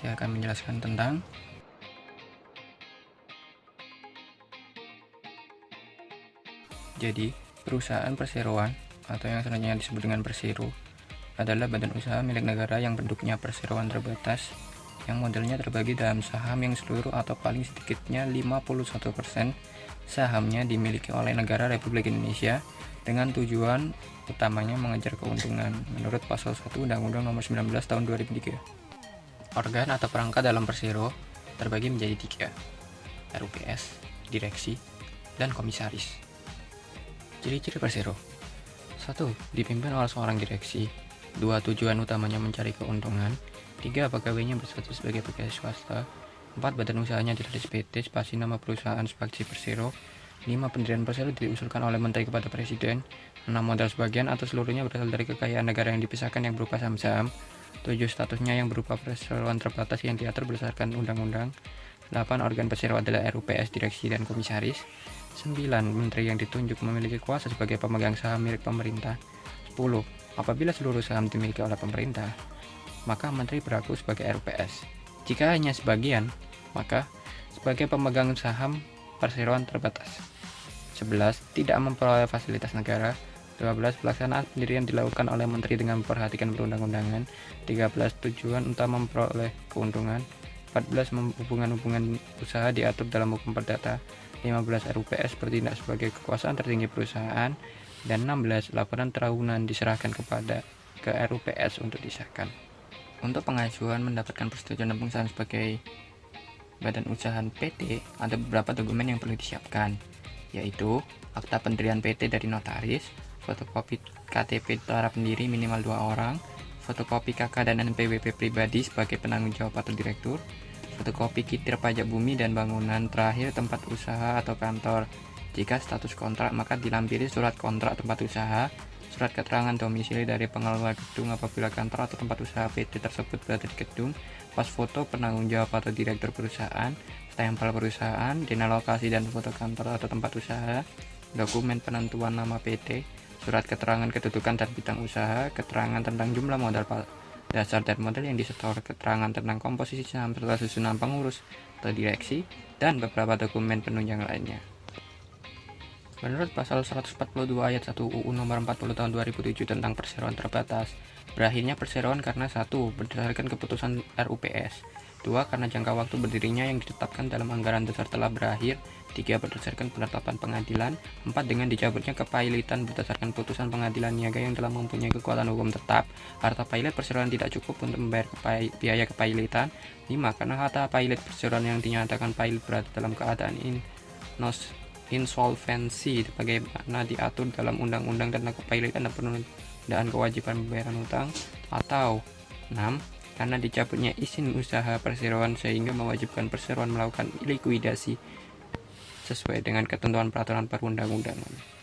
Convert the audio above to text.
saya akan menjelaskan tentang perusahaan perseroan atau yang selanjutnya disebut dengan persero adalah badan usaha milik negara yang bentuknya perseroan terbatas yang modelnya terbagi dalam saham yang seluruh atau paling sedikitnya 51% sahamnya dimiliki oleh negara Republik Indonesia dengan tujuan utamanya mengejar keuntungan menurut pasal 1 Undang-Undang Nomor 19 Tahun 2003. Organ atau perangkat dalam persero terbagi menjadi 3: RUPS, direksi, dan komisaris. Ciri-ciri persero: 1. Dipimpin oleh seorang direksi. 2. Tujuan utamanya mencari keuntungan. 3. Pegawainya berstatus sebagai pegawai swasta. 4. Badan usahanya jelas PT, spasi nama perusahaan spasi persero. 5. Pendirian persero diusulkan oleh menteri kepada presiden. 6. Modal sebagian atau seluruhnya berasal dari kekayaan negara yang dipisahkan yang berupa saham-saham. 7. Statusnya yang berupa perseroan terbatas yang diatur berdasarkan undang-undang. 8. Organ persero adalah RUPS, direksi, dan komisaris. 9. Menteri yang ditunjuk memiliki kuasa sebagai pemegang saham milik pemerintah. 10. Apabila seluruh saham dimiliki oleh pemerintah, maka menteri berlaku sebagai RUPS. Jika hanya sebagian, maka sebagai pemegang saham perseroan terbatas. 11. Tidak memperoleh fasilitas negara. 12. Pelaksanaan pendirian dilakukan oleh menteri dengan memperhatikan perundang-undangan. 13. Tujuan utama memperoleh keuntungan. 14. Hubungan-hubungan usaha diatur dalam hukum perdata. 15. RUPS bertindak sebagai kekuasaan tertinggi perusahaan. Dan 16. Laporan tahunan diserahkan ke RUPS untuk disahkan. Untuk pengajuan mendapatkan persetujuan dan pengesahan sebagai badan usaha PT, ada beberapa dokumen yang perlu disiapkan, yaitu akta pendirian PT dari notaris, fotokopi KTP para pendiri minimal 2 orang, fotokopi KK dan NPWP pribadi sebagai penanggung jawab atau direktur, fotokopi kitir pajak bumi dan bangunan, terakhir tempat usaha atau kantor. Jika status kontrak, maka dilampiri surat kontrak tempat usaha, surat keterangan domisili dari pengelola gedung apabila kantor atau tempat usaha PT tersebut berada di gedung, pas foto penanggung jawab atau direktur perusahaan, stempel perusahaan, dina lokasi dan foto kantor atau tempat usaha, dokumen penentuan nama PT, surat keterangan kedudukan dan bidang usaha, keterangan tentang jumlah modal dasar dan modal yang disetor, keterangan tentang komposisi saham serta susunan pengurus atau direksi, dan beberapa dokumen penunjang lainnya. Menurut pasal 142 ayat 1 UU Nomor 40 Tahun 2007 tentang perseroan terbatas, berakhirnya perseroan karena 1. Berdasarkan keputusan RUPS. 2. Karena jangka waktu berdirinya yang ditetapkan dalam anggaran dasar telah berakhir. 3. Berdasarkan penetapan pengadilan. 4. Dengan dicabutnya kepailitan berdasarkan putusan pengadilan niaga yang telah mempunyai kekuatan hukum tetap. Harta pailit perseroan tidak cukup untuk membayar biaya kepailitan. 5. Karena harta pailit perseroan yang dinyatakan pailit berada dalam keadaan insolvensi sebagaimana diatur dalam Undang-Undang tentang Kepailitan dan Penundaan Kewajiban Pembayaran Utang. Atau 6. Karena dicabutnya izin usaha perseroan sehingga mewajibkan perseroan melakukan likuidasi sesuai dengan ketentuan peraturan perundang-undangan.